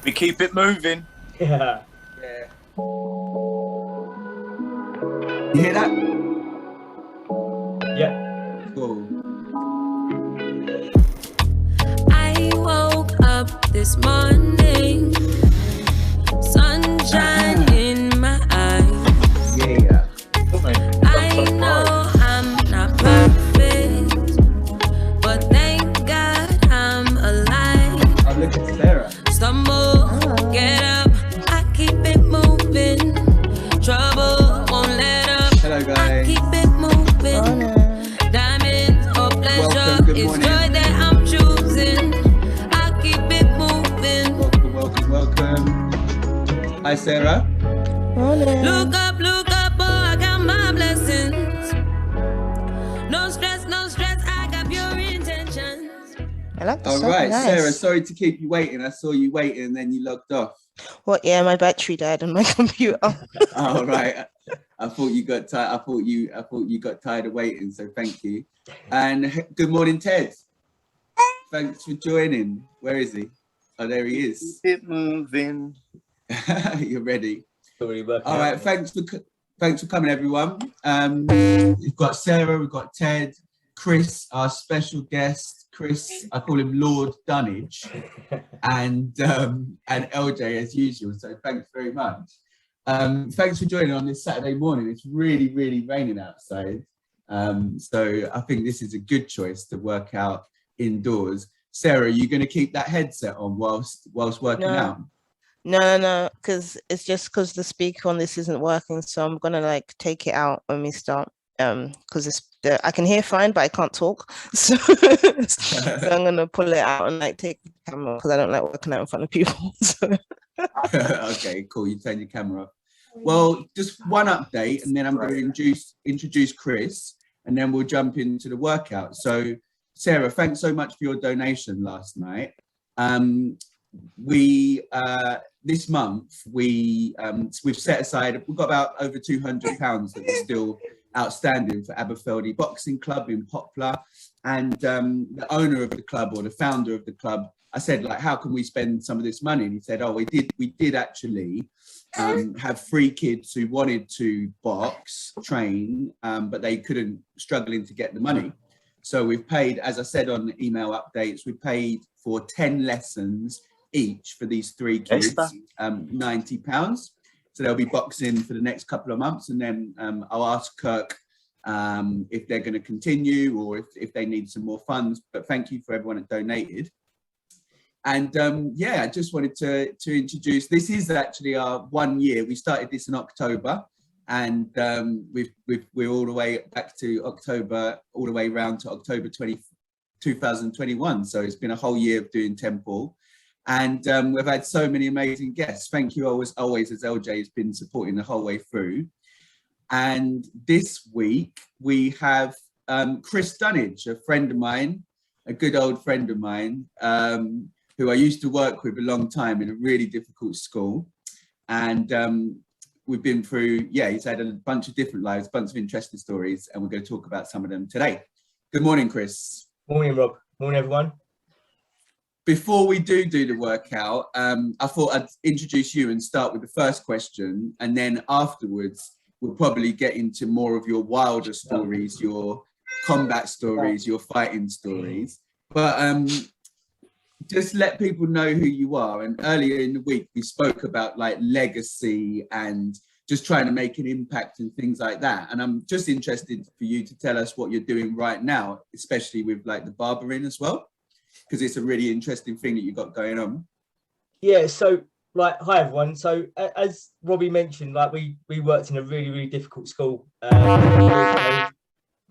We keep it moving. Yeah. Yeah. You hear that? Yeah. Cool. I woke up this morning, sunshine in my eyes. Yeah. I know I'm not perfect, but thank God I'm alive. I'm looking at Sarah. Stumble, get up, I keep it moving. Trouble won't let up. Hello, guys. I keep it moving. Diamonds or pleasure, Welcome, good it's morning. joy that I'm choosing. I keep it moving. Welcome. Hi, Sarah. Look up, oh, I got my blessings. No stress, I got pure intentions. I like the All song. right, Nice. Sarah, sorry to keep you waiting. I saw you waiting and then you logged off. What? Yeah, my battery died on my computer. All right. I thought you got tired. I thought you got tired of waiting. So thank you. And good morning, Ted. Thanks for joining. Where is he? Oh, there he is. Keep it moving. You're ready. Already working All out. right. Thanks for coming, everyone. We've got Sarah. We've got Ted, Kris, our special guest. Kris, I call him Lord Dunnage, and LJ as usual. So thanks very much. Thanks for joining on this Saturday morning. It's really, really raining outside. So I think this is a good choice to work out indoors. Sarah, are you going to keep that headset on whilst working out? No, because it's just because the speaker on this isn't working. So I'm gonna like take it out when we start. Because I can hear fine, but I can't talk. So, so I'm gonna pull it out and like take the camera because I don't like working out in front of people. So. Okay, cool. You turn your camera off. Well, just one update, and then I'm going to introduce Kris, and then we'll jump into the workout. So, Sarah, thanks so much for your donation last night. This month we've set aside. We've got about over £200 that is still outstanding for Aberfeldy Boxing Club in Poplar, and the owner of the club, or the founder of the club, I said, like, how can we spend some of this money? And he said, oh, we did actually have 3 kids who wanted to train, but they couldn't, struggling to get the money. So we've paid, as I said on the email updates, we paid for 10 lessons each for these 3 kids, £90. So they'll be boxing for the next couple of months, and then I'll ask Kirk if they're going to continue or if they need some more funds. But thank you for everyone that donated. And yeah, I just wanted to introduce. This is actually our 1 year. We started this in October, and we're all the way back to October, all the way around to October 2021. So it's been a whole year of doing TEMPL. And we've had so many amazing guests. Thank you always, as LJ has been supporting the whole way through. And this week we have Kris Dunnage, a friend of mine, a good old friend of mine, who I used to work with a long time in a really difficult school. And we've been through, he's had a bunch of different lives, a bunch of interesting stories, and we're going to talk about some of them today. Good morning, Kris. Morning, Rob. Morning, everyone. Before we do the workout, I thought I'd introduce you and start with the first question, and then afterwards we'll probably get into more of your wilder stories, your combat stories, your fighting stories. But just let people know who you are. And earlier in the week we spoke about like legacy and just trying to make an impact and things like that. And I'm just interested for you to tell us what you're doing right now, especially with like the barbering as well, because it's a really interesting thing that you've got going on. Yeah, so like, hi everyone. So as Robbie mentioned, like we worked in a really, really difficult school. I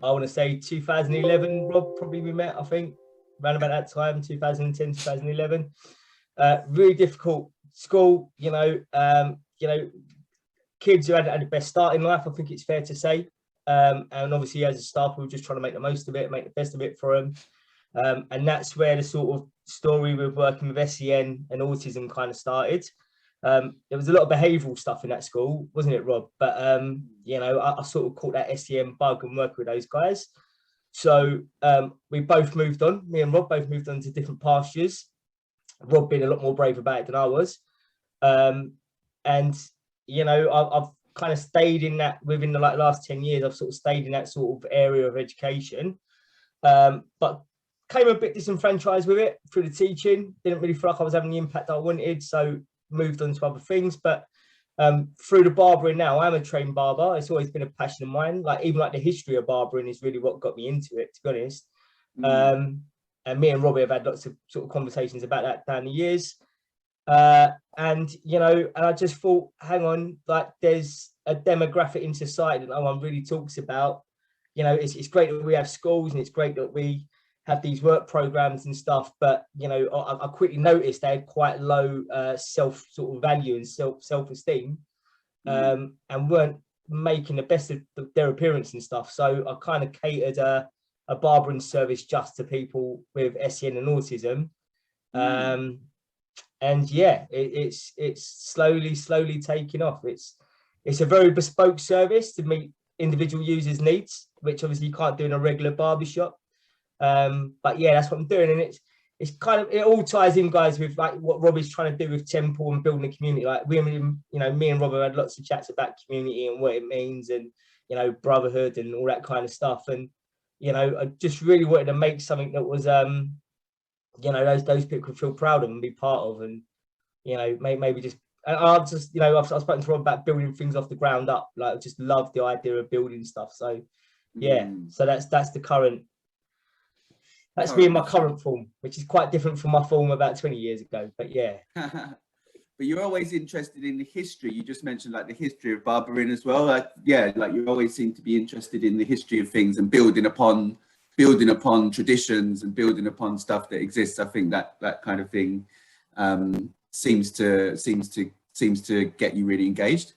want to say 2011, Rob, probably we met, I think, around about that time, 2010, 2011. Really difficult school, kids who had the best start in life, I think it's fair to say. And obviously as a staff, we were just trying to make the most of it, make the best of it for them. And that's where the sort of story with working with SEN and autism kind of started. There was a lot of behavioural stuff in that school, wasn't it, Rob? But, I sort of caught that SEN bug and worked with those guys. So we both moved on, me and Rob both moved on to different pastures. Rob being a lot more brave about it than I was. And, you know, I've kind of stayed in that within the last 10 years. I've sort of stayed in that sort of area of education, but came a bit disenfranchised with it through the teaching. Didn't really feel like I was having the impact I wanted, so moved on to other things. But through the barbering now, I'm a trained barber. It's always been a passion of mine. Like even like the history of barbering is really what got me into it, to be honest. And me and Robbie have had lots of sort of conversations about that down the years. And, you know, and I just thought, hang on, like there's a demographic in society that no one really talks about. You know, it's great that we have schools and it's great that we have these work programs and stuff, but, you know, I quickly noticed they had quite low self sort of value and self-esteem, and weren't making the best of their appearance and stuff. So I kind of catered a barbering service just to people with SEN and autism. And yeah, it's slowly taking off. It's a very bespoke service to meet individual users' needs, which obviously you can't do in a regular barbershop. But yeah, that's what I'm doing, and it's kind of, it all ties in, guys, with like what Robbie's trying to do with TEMPL and building a community. Like me and Robbie had lots of chats about community and what it means, and you know, brotherhood and all that kind of stuff. And you know, I just really wanted to make something that was you know, those people could feel proud of and be part of, and you know, maybe just, I've just, you know, I've spoken to Rob about building things off the ground up. Like I just love the idea of building stuff. So yeah, so that's the current. That's me in my current form, which is quite different from my form about 20 years ago. But yeah. But you're always interested in the history. You just mentioned like the history of barbering as well. Like, yeah, like you always seem to be interested in the history of things and building upon traditions and building upon stuff that exists. I think that kind of thing seems to get you really engaged.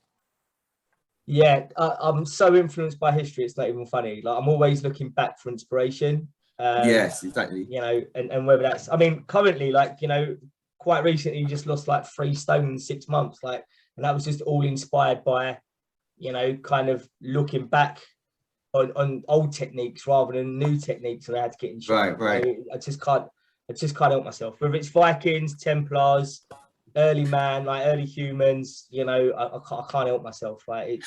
Yeah, I'm so influenced by history. It's not even funny. Like I'm always looking back for inspiration. Yes, exactly. You know, and whether that's, I mean, currently, like, you know, quite recently you just lost like 3 stone in 6 months, like, and that was just all inspired by, you know, kind of looking back on old techniques rather than new techniques that I had to get in shape. Right. You know, I just can't help myself. Whether it's Vikings, Templars, early man, like early humans, you know, I can't help myself. Like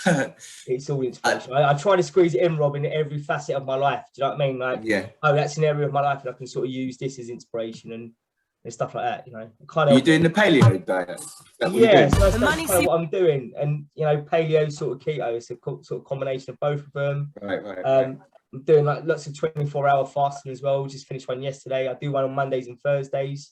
it's all inspiration. I try to squeeze it in, Rob, in every facet of my life. Do you know what I mean? Like, yeah, oh, that's an area of my life that I can sort of use this as inspiration and stuff like that. You know, are you doing the paleo diet? Yeah, so that's kind of what I'm doing. And you know, paleo sort of keto, it's a sort of combination of both of them. Right. I'm doing like lots of 24-hour fasting as well. Just finished one yesterday. I do one on Mondays and Thursdays.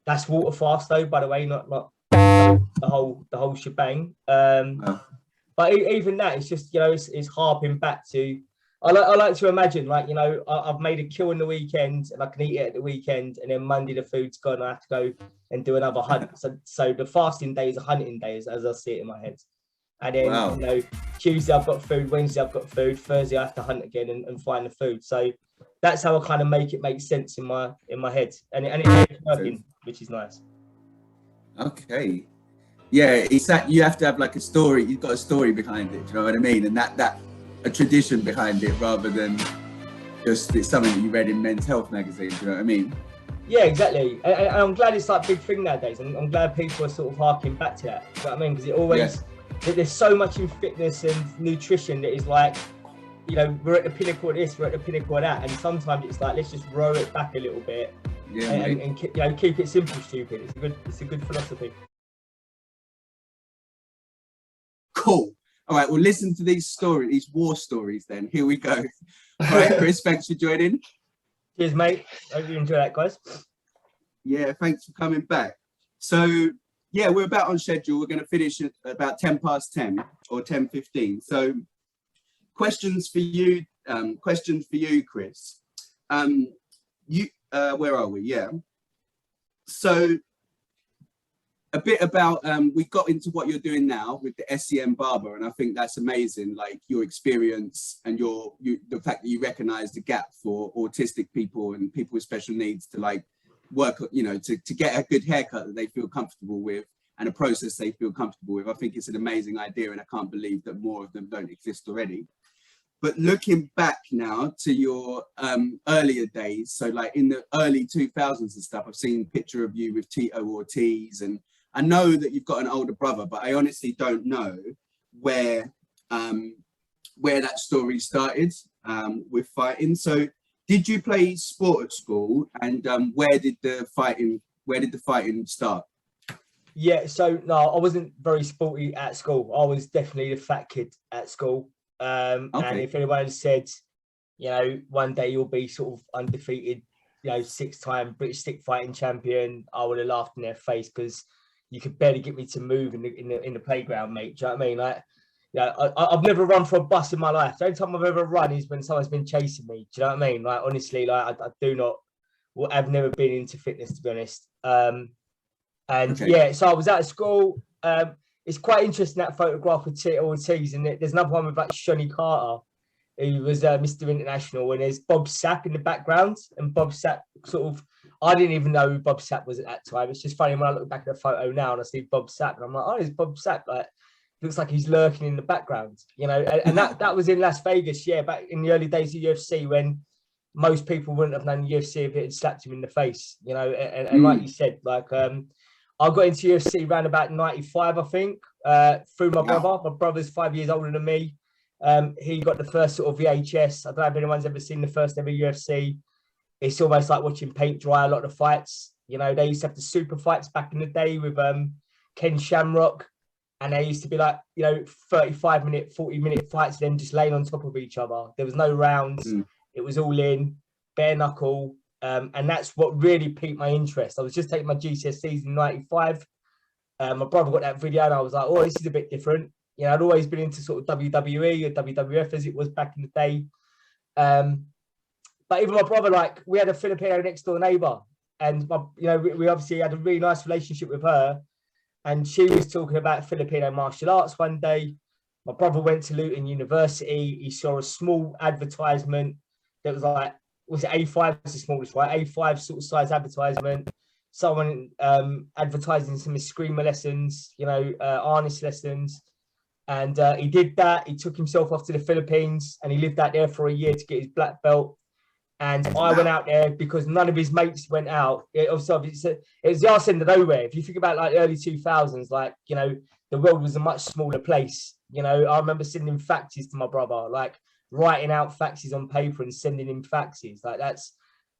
That's water fast though, by the way, not the whole shebang. But even that, it's just, you know, it's harping back to, I like to imagine, like, you know, I've made a kill in the weekend and I can eat it at the weekend, and then Monday the food's gone and I have to go and do another hunt. So the fasting day is a hunting day, as I see it in my head. And then, you know, Tuesday I've got food, Wednesday I've got food, Thursday I have to hunt again and find the food. So that's how I kind of make it make sense in my head, and it's working, which is nice. Okay, yeah, it's that you have to have like a story. You've got a story behind it. Do you know what I mean? And that a tradition behind it, rather than just it's something that you read in Men's Health magazine. Do you know what I mean? Yeah, exactly. And I'm glad it's like a big thing nowadays. And I'm glad people are sort of harking back to that. Do you know what I mean? Because it always there's so much in fitness and nutrition that is like, you know, we're at the pinnacle of this, we're at the pinnacle of that, and sometimes it's like, let's just roll it back a little bit, and you know, keep it simple, stupid. It's a good philosophy. Cool. All right, well, listen to these war stories. Then here we go. All right, Kris, thanks for joining. Cheers, mate. Hope you enjoy that, guys. Yeah, thanks for coming back. So yeah, we're about on schedule. We're going to finish at about 10:10 or 10:15. So. Questions for you, Kris. Where are we? Yeah. So a bit about, we got into what you're doing now with the SEN barber, and I think that's amazing. Like your experience and the fact that you recognize the gap for autistic people and people with special needs to like work, you know, to get a good haircut that they feel comfortable with and a process they feel comfortable with. I think it's an amazing idea, and I can't believe that more of them don't exist already. But looking back now to your earlier days, so like in the early 2000s and stuff, I've seen a picture of you with Tito Ortiz, and I know that you've got an older brother, but I honestly don't know where that story started with fighting. So did you play sport at school, and where did the fighting start? Yeah, so no, I wasn't very sporty at school. I was definitely the fat kid at school. And if anyone had said, you know, one day you'll be sort of undefeated, you know, 6-time British stick fighting champion, I would have laughed in their face, because you could barely get me to move in the playground, mate. Do you know what I mean? Like, yeah, I've never run for a bus in my life. The only time I've ever run is when someone's been chasing me. Do you know what I mean? Like, honestly, like I've never been into fitness, to be honest. Yeah, so I was out of school. It's quite interesting, that photograph with Tito Ortiz, and there's another one with like Shonny Carter, who was Mr. International, and there's Bob Sapp in the background, and Bob Sapp sort of, I didn't even know who Bob Sapp was at that time. It's just funny when I look back at the photo now and I see Bob Sapp, and I'm like, oh, there's Bob Sapp. Like, looks like he's lurking in the background, you know. And that was in Las Vegas, yeah, back in the early days of UFC, when most people wouldn't have known UFC if it had slapped him in the face, you know. And like you said, like, I got into UFC around about 95, I think, through my brother. My brother's 5 years older than me. He got the first sort of VHS. I don't know if anyone's ever seen the first ever UFC. It's almost like watching paint dry, a lot of fights. You know, they used to have the super fights back in the day with Ken Shamrock. And they used to be like, you know, 35-minute, 40-minute fights, then just laying on top of each other. There was no rounds. It was all in, bare knuckle. And that's what really piqued my interest. I was just taking my GCSEs in 95. My brother got that video and I was like, oh, this is a bit different. You know, I'd always been into sort of WWE or WWF as it was back in the day. But even my brother, like, we had a Filipino next door neighbor, and you know, we obviously had a really nice relationship with her. And she was talking about Filipino martial arts one day. My brother went to Luton University. He saw a small advertisement that was like, was it A5? It's the smallest, right? A5 sort of size advertisement. Someone advertising some eskrima lessons, you know, harness lessons. And he did that. He took himself off to the Philippines, and he lived out there for a year to get his black belt. And I went out there because none of his mates went out. It was the arse end of nowhere. If you think about like early 2000s, like, you know, the world was a much smaller place. You know, I remember sending faxes to my brother, like writing out faxes on paper and sending him faxes. Like, that's,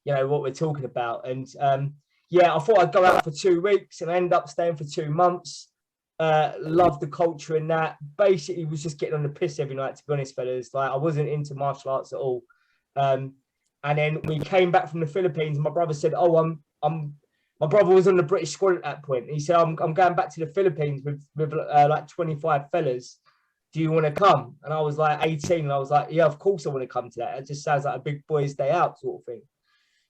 you know, what we're talking about. And yeah, I thought I'd go out for 2 weeks, and I ended up staying for 2 months. Loved the culture and that. Basically was just getting on the piss every night, to be honest, fellas. Like, I wasn't into martial arts at all. And then we came back from the Philippines, and my brother said, oh, my brother was on the British squad at that point. And he said, I'm going back to the Philippines with like 25 fellas. Do you want to come? And I was like 18, and I was like, yeah, of course I want to come to that. It just sounds like a big boys' day out sort of thing.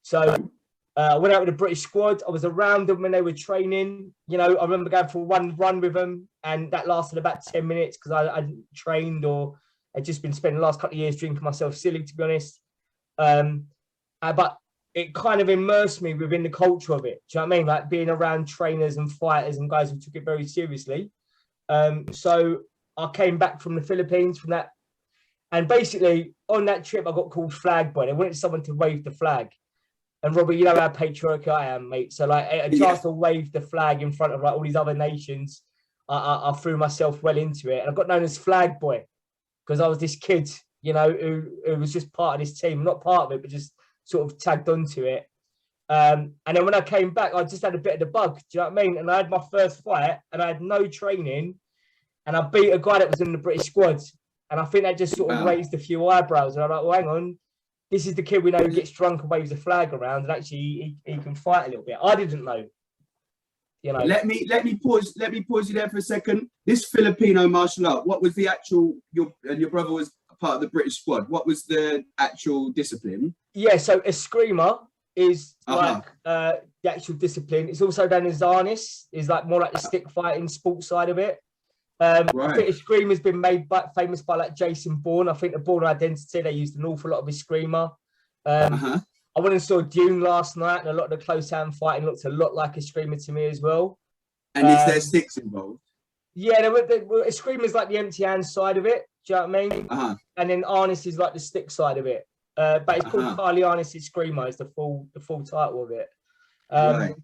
So I went out with the British squad. I was around them when they were training. You know, I remember going for one run with them, and that lasted about 10 minutes because I hadn't trained, or I'd just been spending the last couple of years drinking myself silly, to be honest. But it kind of immersed me within the culture of it. Do you know what I mean? Like, being around trainers and fighters and guys who took it very seriously. So I came back from the Philippines from that. And basically on that trip, I got called Flag Boy. They wanted someone to wave the flag. And Robbie, you know how patriotic I am, mate. So like a chance to wave the flag in front of like all these other nations, I threw myself well into it. And I got known as Flag Boy because I was this kid, you know, who was just part of this team, not part of it, but just sort of tagged onto it. And then when I came back, I just had a bit of the bug. Do you know what I mean? And I had my first fight, and I had no training, and I beat a guy that was in the British squad. And I think that just sort of raised a few eyebrows. And I'm like, well, hang on, this is the kid we know who gets drunk and waves a flag around, and actually he can fight a little bit. I didn't know. You know. Let me pause you there for a second. This Filipino martial art, what was the actual? Your brother was part of the British squad. What was the actual discipline? Yeah, so eskrima is like the actual discipline. It's also known as harness, is like more like the stick fighting sports side of it. I think eskrima has been made famous by like Jason Bourne. I think the Bourne Identity, they used an awful lot of eskrima. I went and saw Dune last night, and a lot of the close hand fighting looked a lot like eskrima to me as well. And is there sticks involved? Yeah, eskrima is like the empty hand side of it. Do you know what I mean? And then Arnis is like the stick side of it. But it's called Carly Arnis' Screamer is the full title of it. Right.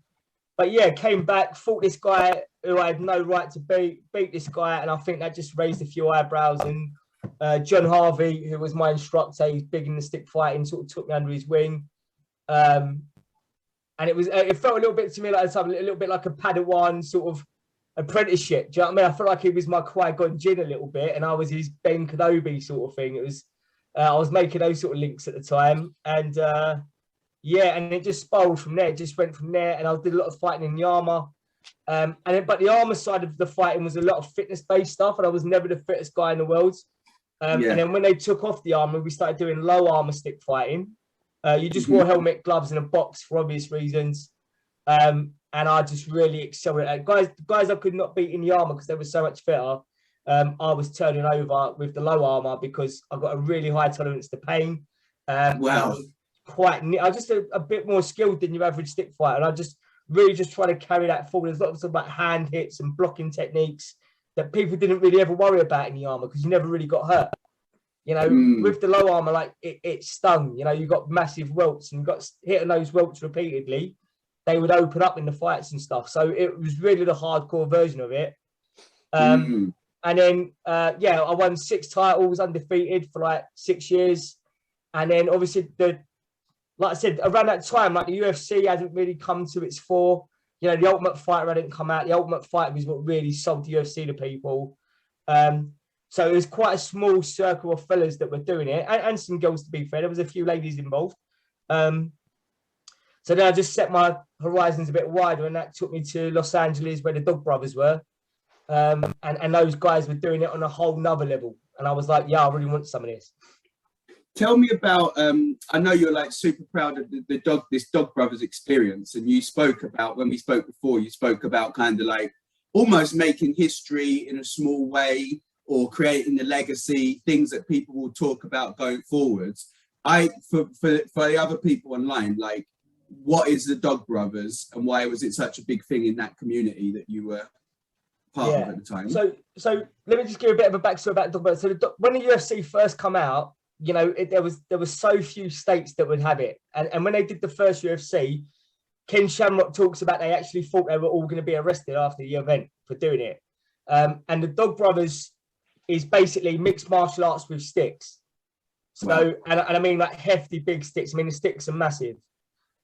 But yeah, came back, fought this guy who I had no right to beat this guy, and I think that just raised a few eyebrows. And John Harvey, who was my instructor, he's big in the stick fighting, sort of took me under his wing. And it felt a little bit to me like the time, a little bit like a Padawan sort of apprenticeship. Do you know what I mean? I felt like he was my Qui-Gon Jinn a little bit, and I was his Ben Kenobi sort of thing. It was I was making those sort of links at the time, and yeah, and it just spiraled from there. It just went from there, and I did a lot of fighting in the armor. But the armor side of the fighting was a lot of fitness-based stuff, and I was never the fittest guy in the world. And then when they took off the armor, we started doing low armor stick fighting. You just wore helmet, gloves, and a box for obvious reasons. And I just really excelled at it. Guys I could not beat in the armor because they were so much fitter. I was turning over with the low armor because I've got a really high tolerance to pain. Wow. I was just a bit more skilled than your average stick fighter, and I just really just try to carry that forward. There's lots of like hand hits and blocking techniques that people didn't really ever worry about in the armor because you never really got hurt. You know, with the low armor, like it stung. You know, you got massive welts and you got hit on those welts repeatedly. They would open up in the fights and stuff. So it was really the hardcore version of it. And then yeah, I won 6 titles undefeated for like 6 years. And then obviously like I said, around that time, like the UFC hasn't really come to its fore. You know, the Ultimate Fighter hadn't come out. The Ultimate Fighter was what really sold the UFC to people. So it was quite a small circle of fellas that were doing it, and some girls, to be fair. There was a few ladies involved. So then I just set my horizons a bit wider, and that took me to Los Angeles, where the Dog Brothers were. And those guys were doing it on a whole nother level. And I was like, yeah, I really want some of this. Tell me about, I know you're like super proud of this Dog Brothers experience. And you spoke about, when we spoke before, you spoke about kind of like almost making history in a small way or creating a legacy, things that people will talk about going forwards. For the other people online, like, what is the Dog Brothers and why was it such a big thing in that community that you were part of at the time? So let me just give a bit of a backstory about Dog Brothers. So when the UFC first come out, you know, there was so few states that would have it. And when they did the first UFC, Ken Shamrock talks about they actually thought they were all going to be arrested after the event for doing it. And the Dog Brothers is basically mixed martial arts with sticks. So, wow. and I mean like hefty big sticks. I mean, the sticks are massive.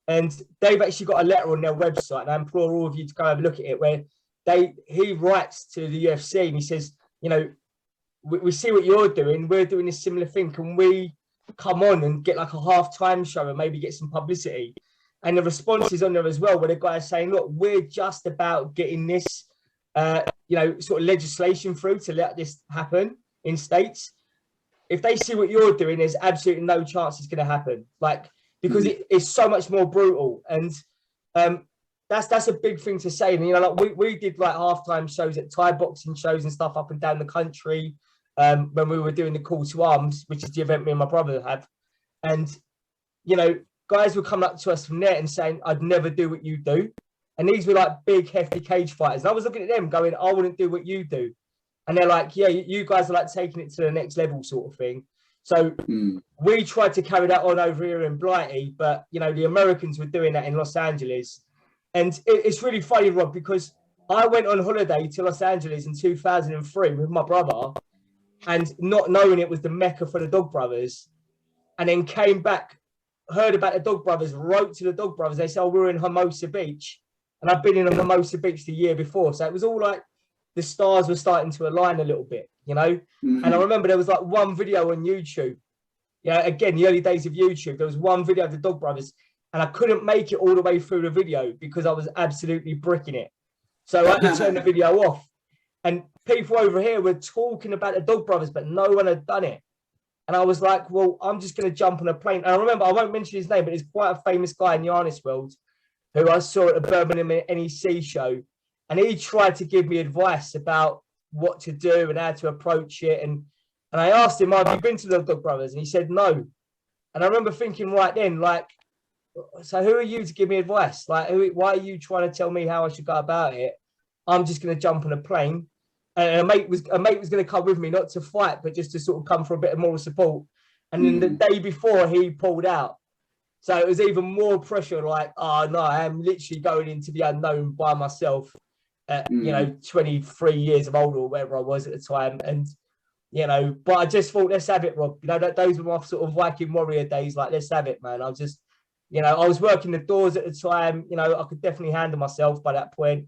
And they've actually got a letter on their website, and I implore all of you to go have a look at it, where he writes to the UFC and he says, you know, we see what you're doing. We're doing a similar thing. Can we come on and get like a halftime show and maybe get some publicity? And the response is on there as well, where the guy is saying, look, we're just about getting this, you know, sort of legislation through to let this happen in states. If they see what you're doing, there's absolutely no chance it's going to happen. Like, because it's so much more brutal. And that's a big thing to say. And, you know, like we did like halftime shows at Thai boxing shows and stuff up and down the country when we were doing the Call to Arms, which is the event me and my brother have. And, you know, guys would come up to us from there and saying, I'd never do what you do. And these were like big, hefty cage fighters. And I was looking at them going, I wouldn't do what you do. And they're like, yeah, you guys are like taking it to the next level sort of thing. So we tried to carry that on over here in Blighty, but, you know, the Americans were doing that in Los Angeles. And it's really funny, Rob, because I went on holiday to Los Angeles in 2003 with my brother and not knowing it was the Mecca for the Dog Brothers, and then came back, heard about the Dog Brothers, wrote to the Dog Brothers. They said, oh, we're in Hermosa Beach. And I've been in Hermosa Beach the year before. So it was all like the stars were starting to align a little bit, you know? And I remember there was like one video on YouTube. Yeah, again, the early days of YouTube, there was one video of the Dog Brothers, and I couldn't make it all the way through the video because I was absolutely bricking it. So I had to turn the video off. And people over here were talking about the Dog Brothers, but no one had done it. And I was like, well, I'm just going to jump on a plane. And I remember, I won't mention his name, but he's quite a famous guy in the harness world who I saw at the Birmingham NEC show. And he tried to give me advice about what to do and how to approach it. And I asked him, have you been to the Dog Brothers? And he said, no. And I remember thinking right then, like, so who are you to give me advice? Like, why are you trying to tell me how I should go about it? I'm just going to jump on a plane. and a mate was going to come with me, not to fight, but just to sort of come for a bit of moral support. And then the day before, he pulled out. So it was even more pressure, like, oh no, I am literally going into the unknown by myself at, 23 years of old or whatever I was at the time. And, but I just thought, let's have it, Rob. Those were my sort of Viking warrior days. Like, let's have it, man. I was just, I was working the doors at the time. I could definitely handle myself by that point.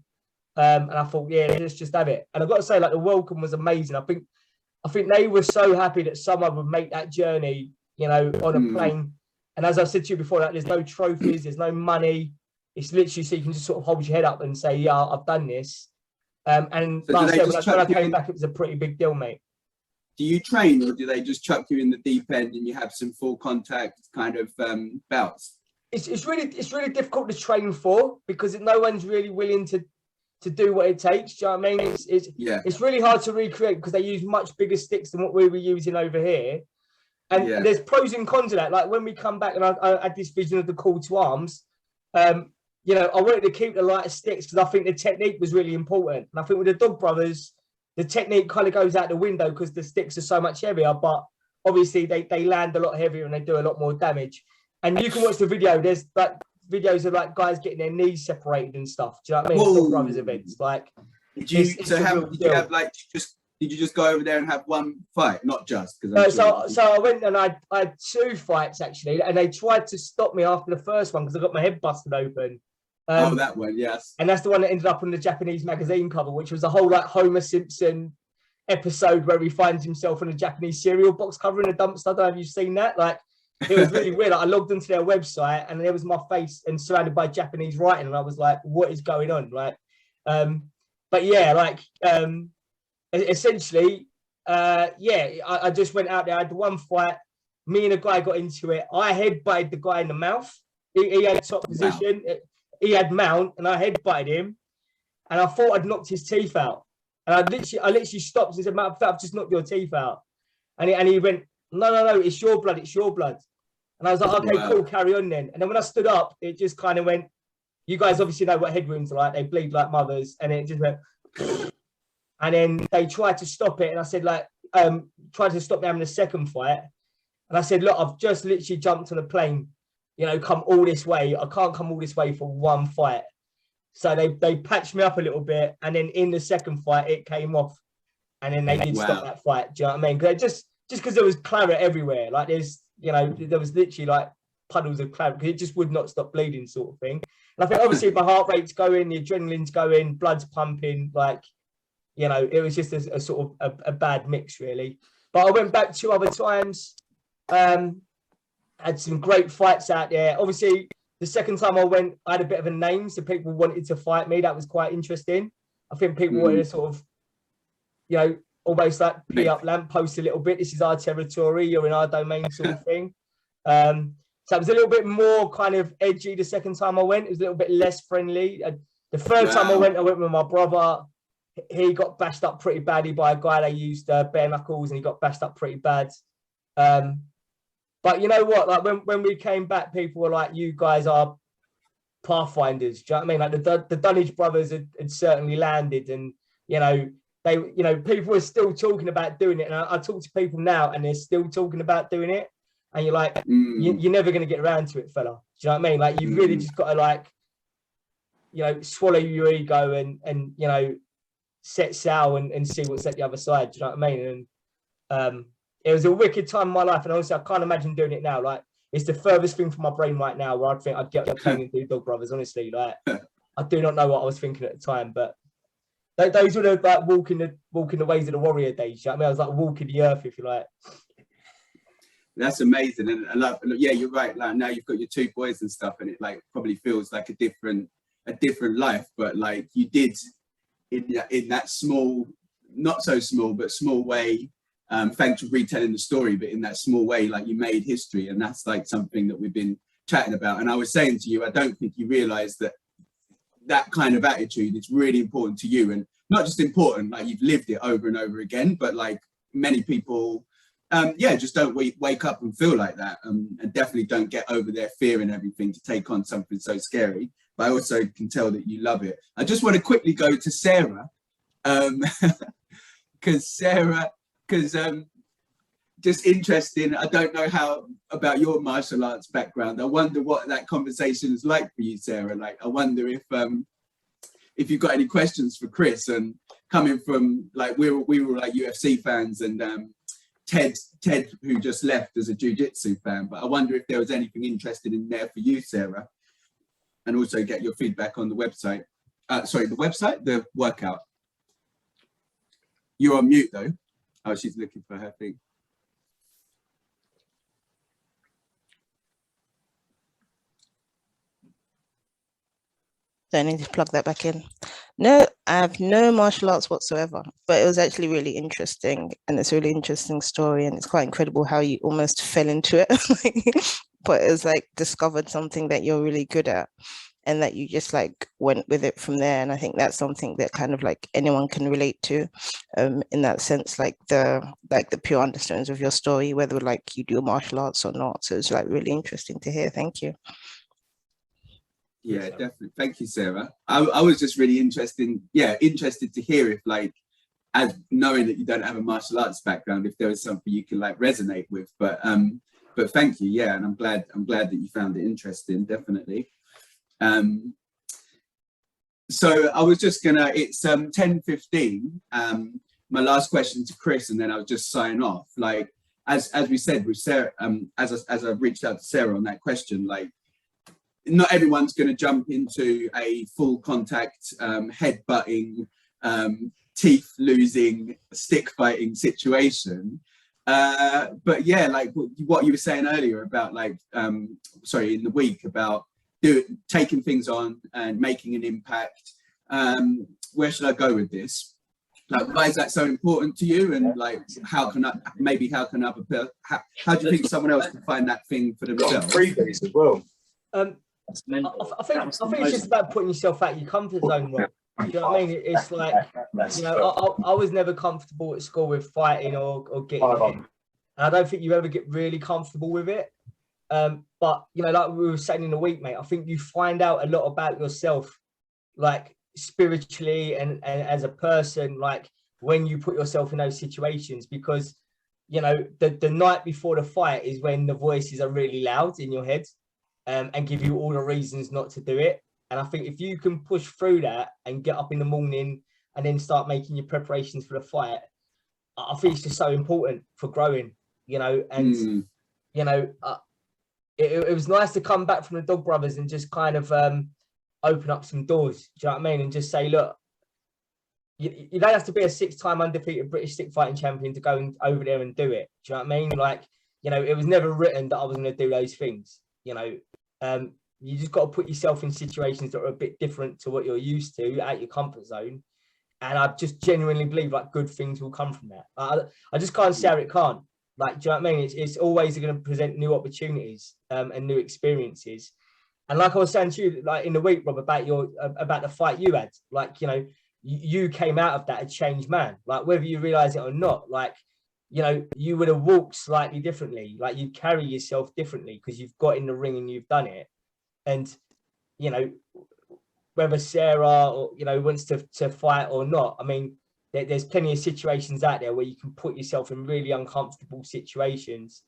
And I thought, yeah, let's just have it. And I've got to say, like, the welcome was amazing. I think they were so happy that someone would make that journey, on a plane. And as I said to you before, like, there's no trophies, there's no money. It's literally so you can just sort of hold your head up and say, yeah, I've done this. And So like I said, when I came back, it was a pretty big deal, mate. Do you train, or do they just chuck you in the deep end and you have some full contact kind of bouts? It's really difficult to train for, because no one's really willing to do what it takes. Do you know what I mean? It's really hard to recreate, because they use much bigger sticks than what we were using over here. And there's pros and cons of that. Like, when we come back, and I had this vision of the call to arms, I wanted to keep the lighter sticks, because I think the technique was really important. And I think with the Dog Brothers, the technique kind of goes out the window because the sticks are so much heavier, but obviously they land a lot heavier and they do a lot more damage. And you can watch the video. There's like videos of like guys getting their knees separated and stuff. Do you know what I mean? Dog Brothers events. Like, did you just go over there and have one fight, not just because? So I went and I had 2 fights actually, and they tried to stop me after the first one because I got my head busted open. That one, yes. And that's the one that ended up on the Japanese magazine cover, which was a whole like Homer Simpson episode where he finds himself on a Japanese cereal box cover in a dumpster. I don't know if you've seen that. Like, it was really weird. Like, I logged into their website and there was my face and surrounded by Japanese writing, and I was like, what is going on? Like, but yeah, like, essentially, I just went out there. I had one fight. Me and a guy got into it. I headbutted the guy in the mouth. He had top position. He had mount, and I headbutted him. And I thought I'd knocked his teeth out. And I literally stopped and said, "Matter of fact, I've just knocked your teeth out." And he went, no, it's your blood, it's your blood. And I was like, okay, cool, carry on then. And then when I stood up, it just kind of went, you guys obviously know what head wounds are like. They bleed like mothers. And it just went, and then they tried to stop it. And I said, like, tried to stop me having a second fight. And I said, look, I've just literally jumped on a plane, come all this way. I can't come all this way for one fight. So they patched me up a little bit. And then in the second fight, it came off. And then they did stop that fight. Do you know what I mean? Because just because there was claret everywhere. Like, there was literally like puddles of claret, because it just would not stop bleeding, sort of thing. And I think obviously my heart rate's going, the adrenaline's going, blood's pumping, like, it was just a sort of a bad mix, really. But I went back 2 other times, had some great fights out there. Obviously, the second time I went, I had a bit of a name, so people wanted to fight me. That was quite interesting. I think people wanted to sort of, almost like pee up lampposts a little bit. This is our territory, you're in our domain, sort of thing. So it was a little bit more kind of edgy the second time I went. It was a little bit less friendly. The third time I went with my brother. He got bashed up pretty badly by a guy. They used bare knuckles, and he got bashed up pretty bad. But you know what? Like, when we came back, people were like, "You guys are pathfinders." Do you know what I mean? Like, the Dunnage brothers had certainly landed, and people are still talking about doing it. And I talk to people now, and they're still talking about doing it. And you're like, you're never going to get around to it, fella. Do you know what I mean? Like, you've really just got to, like, swallow your ego and set sail and see what's at the other side. Do you know what I mean? And it was a wicked time in my life. And honestly, I can't imagine doing it now. Like, it's the furthest thing from my brain right now, where I'd think I'd get on a plane and do Dog Brothers. Honestly, like, I do not know what I was thinking at the time, but those were the, like, walking the ways of the warrior days. You know what I mean? I was like walking the earth, if you like. That's amazing. And I love, yeah, you're right. Like, now you've got your 2 boys and stuff, and it like probably feels like a different life. But like, you did in that small, not so small, but small way. Thanks for retelling the story, but in that small way, like, you made history, and that's like something that we've been chatting about. And I was saying to you, I don't think you realise that kind of attitude is really important to you, and not just important, like, you've lived it over and over again, but like many people, just don't wake up and feel like that, and definitely don't get over their fear and everything to take on something so scary. But I also can tell that you love it. I just want to quickly go to Sarah. Because Sarah, just interesting. I don't know how about your martial arts background. I wonder what that conversation is like for you, Sarah. Like, I wonder if you've got any questions for Kris, and coming from like we were like UFC fans, and Ted who just left as a jiu-jitsu fan. But I wonder if there was anything interested in there for you, Sarah, and also get your feedback on the website. The workout. You're on mute though. Oh, she's looking for her thing. So I need to plug that back in. No, I have no martial arts whatsoever, but it was actually really interesting, and it's a really interesting story, and it's quite incredible how you almost fell into it. But it was like discovered something that you're really good at, and that you just like went with it from there. And I think that's something that kind of like anyone can relate to, in that sense, like the pure understanding of your story, whether like you do martial arts or not. So it's like really interesting to hear. Thank you. Yeah, definitely. Thank you, Sarah. I was just really interested to hear if, like, as knowing that you don't have a martial arts background, if there was something you can like resonate with. But thank you. Yeah, and I'm glad that you found it interesting. Definitely. So I was just gonna. It's 10:15. My last question to Kris, and then I'll just sign off. Like as we said with Sarah, as I reached out to Sarah on that question, like, not everyone's going to jump into a full contact, head-butting, teeth losing, stick fighting situation. But yeah, like what you were saying earlier about like, in the week about taking things on and making an impact. Where should I go with this? Like, why is that so important to you? And like, how do you think someone else can find that thing for themselves? Freebies as well. I think it's just about putting yourself out of your comfort zone, right? Do you know what I mean? It's like, you know, I was never comfortable at school with fighting or getting hit. And I don't think you ever get really comfortable with it. But, you know, like we were saying in the week, mate, I think you find out a lot about yourself, like spiritually and as a person, like when you put yourself in those situations, because, you know, the night before the fight is when the voices are really loud in your head. And give you all the reasons not to do it. And I think if you can push through that and get up in the morning and then start making your preparations for the fight, I think it's just so important for growing, you know. And, you know, it was nice to come back from the Dog Brothers and just kind of open up some doors, do you know what I mean? And just say, look, you don't have to be a 6-time undefeated British stick fighting champion to go over there and do it. Do you know what I mean? Like, you know, it was never written that I was going to do those things. You know, you just got to put yourself in situations that are a bit different to what you're used to, out your comfort zone. And I just genuinely believe like good things will come from that. I just can't say how it can't. Like, do you know what I mean? It's always going to present new opportunities and new experiences. And like I was saying to you, like in the week, Rob, about the fight you had, like, you know, you came out of that a changed man. Like, whether you realize it or not, like, you know, you would have walked slightly differently, like you carry yourself differently because you've got in the ring and you've done it. And, you know, whether Sarah or, you know, wants to fight or not, I mean, there's plenty of situations out there where you can put yourself in really uncomfortable situations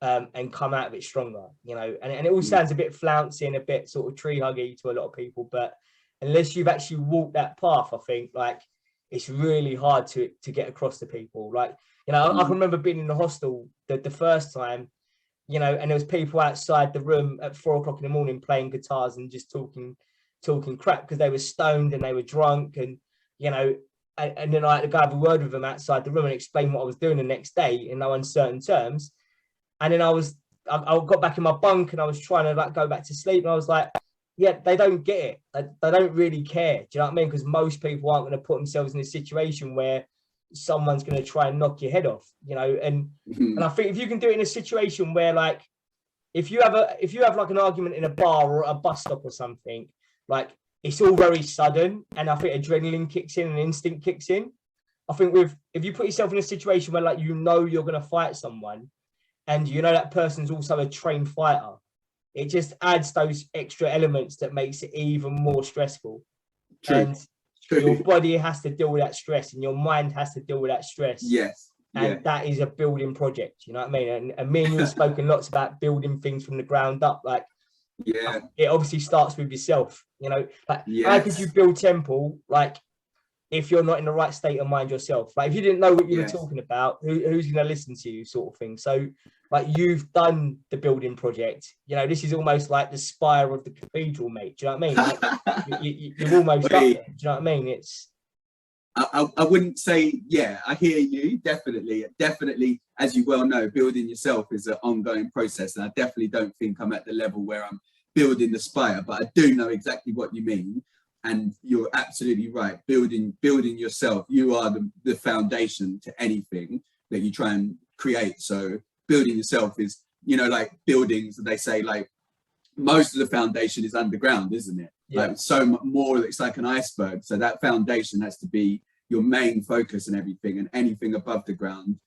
and come out of it stronger, you know. And it all sounds a bit flouncing, a bit sort of tree huggy to a lot of people, but unless you've actually walked that path, I think like it's really hard to get across to people. Like, you know, I can remember being in the hostel the first time, you know, and there was people outside the room at 4 o'clock in the morning playing guitars and just talking crap because they were stoned and they were drunk, and, you know, and then I had to go have a word with them outside the room and explain what I was doing the next day in no uncertain terms. And then I got back in my bunk and I was trying to like go back to sleep, and I was like, yeah, they don't get it. They don't really care. Do you know what I mean? Because most people aren't going to put themselves in a situation where someone's going to try and knock your head off, you know. And and I think if you can do it in a situation where, like, if you have like an argument in a bar or a bus stop or something, like it's all very sudden, and I think adrenaline kicks in and instinct kicks in. I think if you put yourself in a situation where, like, you know you're going to fight someone, and you know that person's also a trained fighter, it just adds those extra elements that makes it even more stressful. True. your body has to deal with that stress and your mind has to deal with that stress. Yes. And that is a building project, you know what I mean? And me and you have spoken lots about building things from the ground up. Like, it obviously starts with yourself, you know. Like, how could you build Temple, like, if you're not in the right state of mind yourself? Like, if you didn't know what you were talking about, who's going to listen to you, sort of thing? So, like, you've done the building project. You know, this is almost like the spire of the cathedral, mate. Do you know what I mean? Like, you've almost up there. Do you know what I mean? It's. I wouldn't say, I hear you, definitely, as you well know, building yourself is an ongoing process, and I definitely don't think I'm at the level where I'm building the spire, but I do know exactly what you mean, and you're absolutely right. Building yourself, you are the foundation to anything that you try and create. So building yourself is, you know, like buildings, they say, like, most of the foundation is underground, isn't it? Like, so more, it's like an iceberg. So that foundation has to be your main focus and everything, and anything above the ground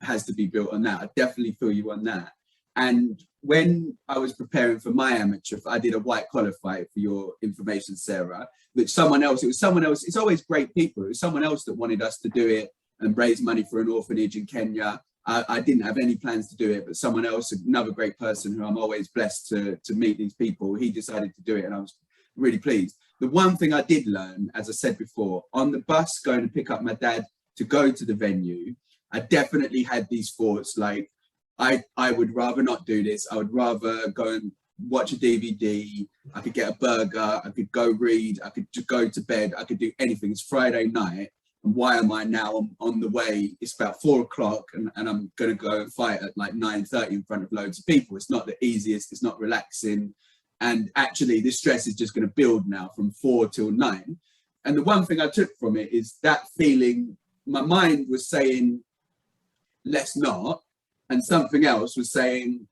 has to be built on that. I definitely feel you on that. And when I was preparing for my amateur, I did a white collar fight for your information, Sarah, which it was someone else, it's always great people. It was someone else that wanted us to do it and raise money for an orphanage in Kenya. I didn't have any plans to do it, but someone else, another great person who I'm always blessed to meet these people, he decided to do it, and I was really pleased. The one thing I did learn, as I said before, on the bus going to pick up my dad to go to the venue, I definitely had these thoughts like, I would rather not do this. I would rather go and watch a DVD. I could get a burger. I could go read. I could just go to bed. I could do anything. It's Friday night. And why am I now on the way? It's about 4 o'clock and I'm going to go and fight at like 9:30 in front of loads of people. It's not the easiest. It's not relaxing. And actually, this stress is just going to build now from 4 till 9. And the one thing I took from it is that feeling, my mind was saying, let's not. And something else was saying,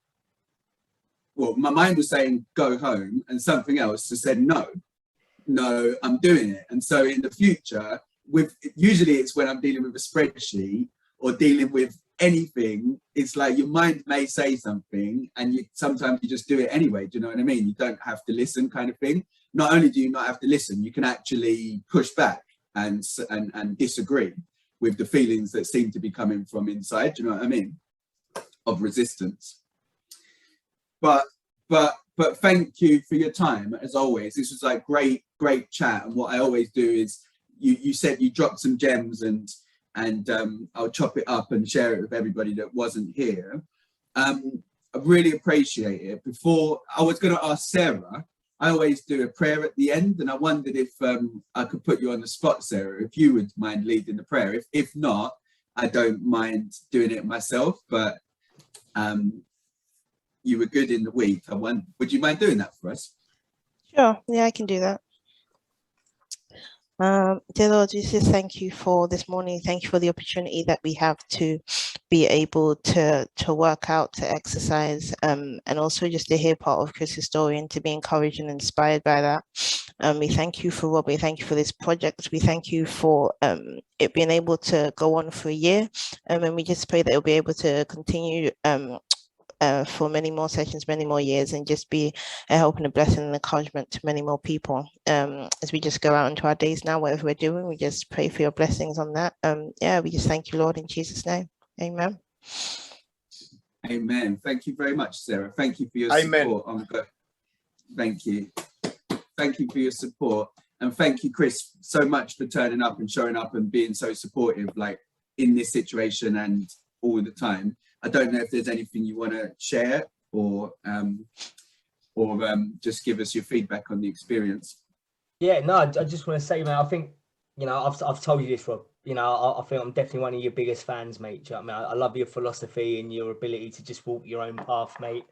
well, my mind was saying, go home. And something else just said, no, I'm doing it. And so in the future, usually it's when I'm dealing with a spreadsheet or dealing with anything, it's like your mind may say something and sometimes you just do it anyway. Do you know what I mean? You don't have to listen, kind of thing. Not only do you not have to listen, you can actually push back and disagree with the feelings that seem to be coming from inside. Do you know what I mean? Of resistance. But thank you for your time, as always. This was like great chat. And what I always do is, you said you dropped some gems, and I'll chop it up and share it with everybody that wasn't here. I really appreciate it. Before, I was going to ask Sarah, I always do a prayer at the end, and I wondered if I could put you on the spot, Sarah, if you would mind leading the prayer. If not, I don't mind doing it myself, but you were good in the week. Would you mind doing that for us? Sure, yeah, I can do that. Dear Lord Jesus, thank you for this morning. Thank you for the opportunity that we have to be able to work out, to exercise, and also just to hear part of Kris's story and to be encouraged and inspired by that. We thank you for Rob. We thank you for this project. We thank you for it being able to go on for a year. And we just pray that it'll be able to continue for many more sessions, many more years, and just be a help and a blessing and encouragement to many more people. As we just go out into our days now, whatever we're doing, we just pray for your blessings on that. We just thank you, Lord, in Jesus' name. Amen. Amen. Thank you very much, Sarah. Thank you for your support. Thank you. Thank you for your support. And thank you, Kris, so much for turning up and showing up and being so supportive, like in this situation and all the time. I don't know if there's anything you want to share or just give us your feedback on the experience. Yeah, no, I just want to say, man, I think, you know, I've told you this, Rob, you know, I think I'm definitely one of your biggest fans, mate. Do you know what I mean? I love your philosophy and your ability to just walk your own path, mate.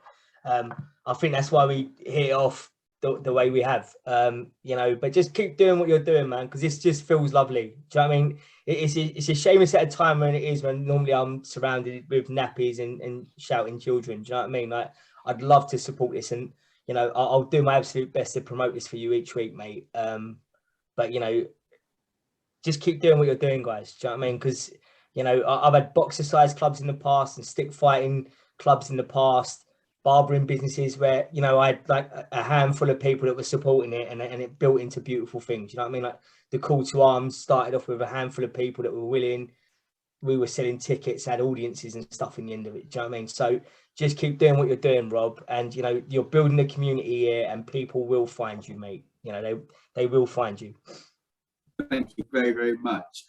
I think that's why we hit it off the way we have, you know, but just keep doing what you're doing, man, because this just feels lovely. Do you know what I mean? It's a shame it's at a time when it is, when normally I'm surrounded with nappies and shouting children. Do you know what I mean? Like, I'd love to support this, and, you know, I'll do my absolute best to promote this for you each week, mate. But, you know, just keep doing what you're doing, guys. Do you know what I mean? Because, you know, I've had boxer-sized clubs in the past and stick fighting clubs in the past, barbering businesses where, you know, I had like a handful of people that were supporting it, and it built into beautiful things. You know what I mean? Like the call to arms started off with a handful of people that were willing. We were selling tickets, had audiences and stuff in the end of it. Do you know what I mean? So just keep doing what you're doing, Rob. And, you know, you're building a community here, and people will find you, mate. You know, they will find you. Thank you very, very much.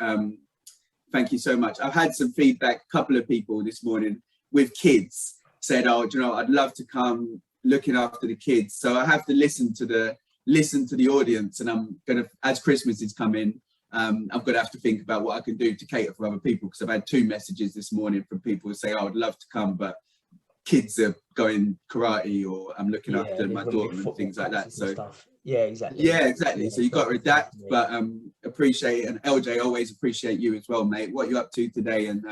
Thank you so much. I've had some feedback, a couple of people this morning with kids said, oh, do you know, I'd love to come looking after the kids. So I have to listen to the audience, and I'm going to, as Christmas is coming, I'm going to have to think about what I can do to cater for other people, because I've had 2 messages this morning from people who say, oh, I'd love to come, but kids are going karate, or I'm looking after my daughter and things like that. So yeah, exactly. Yeah, exactly. Yeah, so you've got to adapt, but appreciate it. And LJ, always appreciate you as well, mate. What you're up to today, and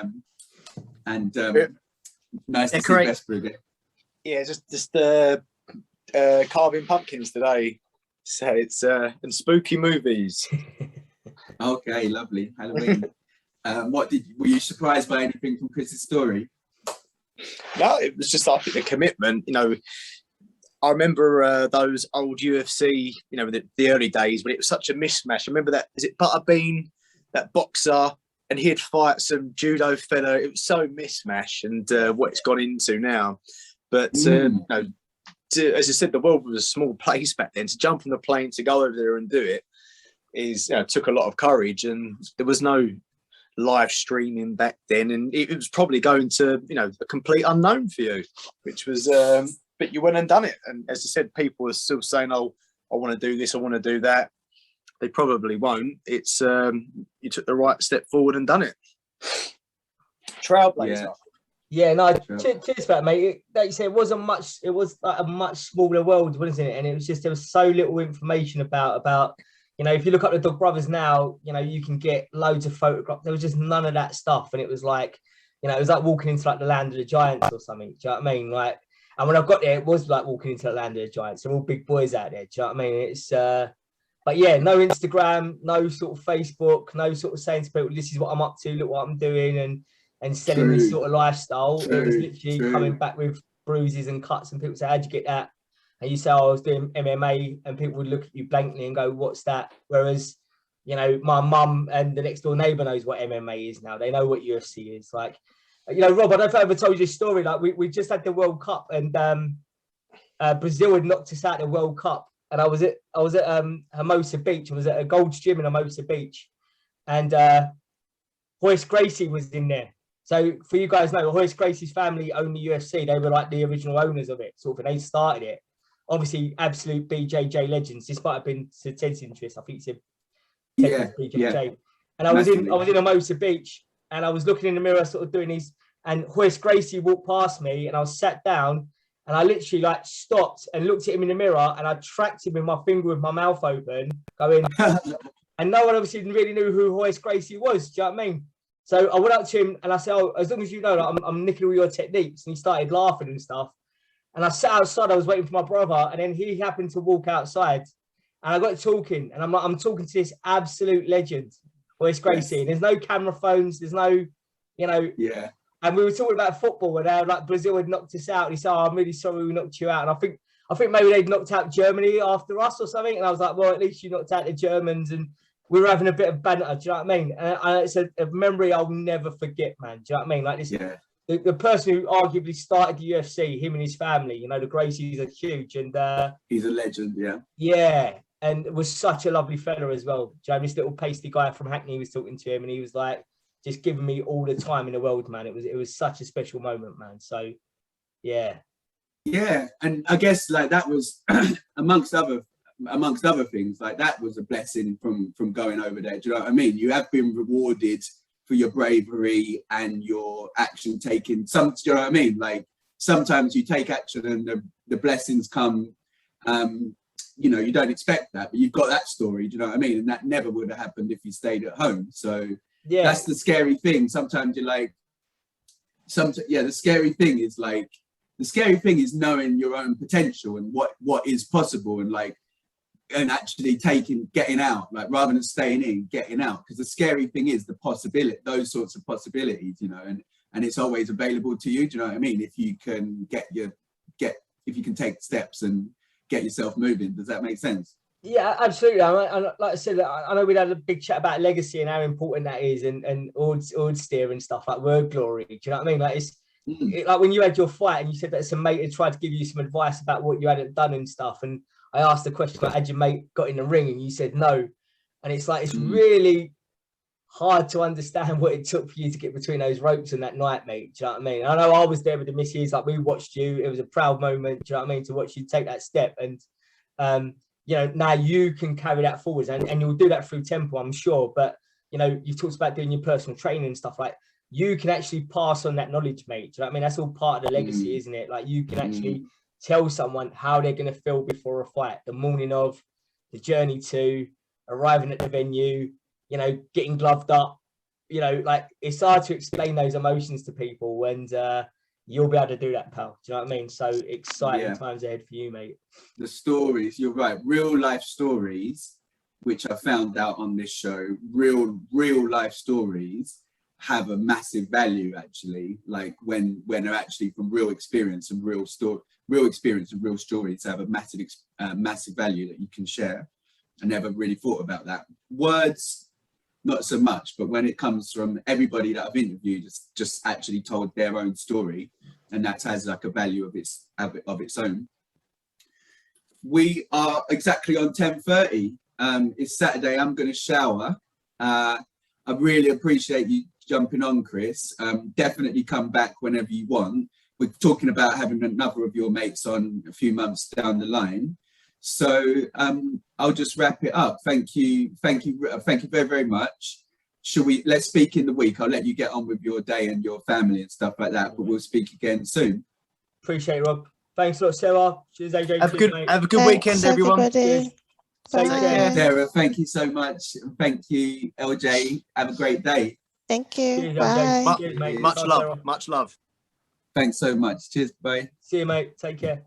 nice to see Vesper again. Yeah, just carving pumpkins today. So it's and spooky movies. Okay, lovely. Halloween. Were you surprised by anything from Chris's story? No, it was just, I think, the commitment. You know, I remember those old UFC, you know, the early days when it was such a mismatch. I remember that, is it Butterbean, that boxer, and he'd fight some judo fella. It was so mismatch, and what it's gone into now. But you know, as I said, the world was a small place back then. To jump on the plane to go over there and do it is, you know, took a lot of courage, and there was no live streaming back then, and it was probably going to, you know, a complete unknown for you, which was but you went and done it. And as I said, people are still saying, oh, I want to do this, I want to do that. They probably won't. It's you took the right step forward and done it. Trailblazer. Yeah, no, cheers for that, mate. Like you said, it was like a much smaller world, wasn't it? And it was just, there was so little information about, you know, if you look up the Dog Brothers now, you know, you can get loads of photographs. There was just none of that stuff. And it was like, you know, it was like walking into like the land of the giants or something. Do you know what I mean? Like, and when I got there, it was like walking into the land of the giants. They're all big boys out there. Do you know what I mean? It's, but yeah, no Instagram, no sort of Facebook, no sort of saying to people, this is what I'm up to, look what I'm doing, and selling this sort of lifestyle. It was literally coming back with bruises and cuts, and people say, how'd you get that? And you say, oh, I was doing MMA, and people would look at you blankly and go, what's that? Whereas, you know, my mum and the next door neighbour knows what MMA is now. They know what UFC is. Like, you know, Rob, I don't know if I ever told you this story. Like, we just had the World Cup, and Brazil had knocked us out of the World Cup. And I was at Hermosa Beach. I was at a Gold's Gym in Hermosa Beach. And Horace Gracie was in there. So for you guys know, Horace Gracie's family owned the UFC. They were like the original owners of it, sort of, and they started it. Obviously, absolute BJJ legends. This might have been to Ted's interest. I think it's BJJ. Yeah. And I was in Hermosa Beach, and I was looking in the mirror, sort of doing these. And Horace Gracie walked past me, and I was sat down, and I literally like stopped and looked at him in the mirror, and I tracked him with my finger with my mouth open, going. And no one obviously really knew who Horace Gracie was. Do you know what I mean? So I went up to him and I said, oh, as long as you know that I'm nicking all your techniques. And he started laughing and stuff. And I sat outside, I was waiting for my brother. And then he happened to walk outside. And I got talking. And I'm talking to this absolute legend, Horace Gracie. Yes. And there's no camera phones. There's no, you know. Yeah. And we were talking about football. And how, like, Brazil had knocked us out. And he said, oh, I'm really sorry we knocked you out. And I think maybe they'd knocked out Germany after us or something. And I was like, well, at least you knocked out the Germans. And we were having a bit of banter, do you know what I mean? And it's a memory I'll never forget, man. Do you know what I mean? Like this, the person who arguably started the UFC, him and his family, you know, the Gracies are huge. And he's a legend, yeah. Yeah, and was such a lovely fella as well. Do you know, this little pasty guy from Hackney was talking to him, and he was like, just giving me all the time in the world, man. It was such a special moment, man. So, yeah. Yeah, and I guess like that was amongst other things, like that was a blessing from going over there. Do you know what I mean? You have been rewarded for your bravery and your action taking. Do you know what I mean? Like sometimes you take action and the blessings come. You know, you don't expect that, but you've got that story. Do you know what I mean? And that never would have happened if you stayed at home. So yeah, that's the scary thing. Sometimes you're like, the scary thing is knowing your own potential and what is possible, and actually getting out, like rather than staying in, getting out. Because the scary thing is the possibility, those sorts of possibilities, you know, and it's always available to you. Do you know what I mean? If you can get if you can take steps and get yourself moving. Does that make sense? Yeah, absolutely. And like I said, I know we had a big chat about legacy and how important that is, and old steer and stuff like word glory. Do you know what I mean? Like like when you had your fight and you said that some mate had tried to give you some advice about what you hadn't done and stuff, and I asked the question, like, had your mate got in the ring, and you said no, and it's like it's really hard to understand what it took for you to get between those ropes in that night, mate. Do you know what I mean? I know I was there with the missus, like we watched you. It was a proud moment. Do you know what I mean? To watch you take that step, and you know, now you can carry that forward, and you'll do that through TEMPL, I'm sure. But you know, you've talked about doing your personal training and stuff. Like, you can actually pass on that knowledge, mate. Do you know what I mean? That's all part of the legacy, isn't it? Like, you can actually tell someone how they're going to feel before a fight, the morning of, the journey to, arriving at the venue, you know, getting gloved up. You know, like, it's hard to explain those emotions to people, and you'll be able to do that, pal. Do you know what I mean? So exciting times ahead for you, mate. The stories, you're right, real life stories, which I found out on this show, real life stories have a massive value, actually. Like when they're actually from real experience and real stories have a massive value that you can share. I never really thought about that. Words, not so much, but when it comes from everybody that I've interviewed, it's just actually told their own story, and that has like a value of its own. We are exactly on 10:30. It's Saturday. I'm going to shower. I really appreciate you jumping on, Kris. Definitely come back whenever you want. We're talking about having another of your mates on a few months down the line. So I'll just wrap it up. Thank you very, very much. Let's speak in the week. I'll let you get on with your day and your family and stuff like that, but we'll speak again soon. Appreciate it, Rob. Thanks a lot, Sarah. Cheers, AJ. Have a good weekend, everyone. Cheers. Take care. Sarah, thank you so much. Thank you, LJ. Have a great day. Thank you. Cheers, Bye. Cheers, mate. Much love. Thanks so much. Cheers. Bye. See you, mate. Take care.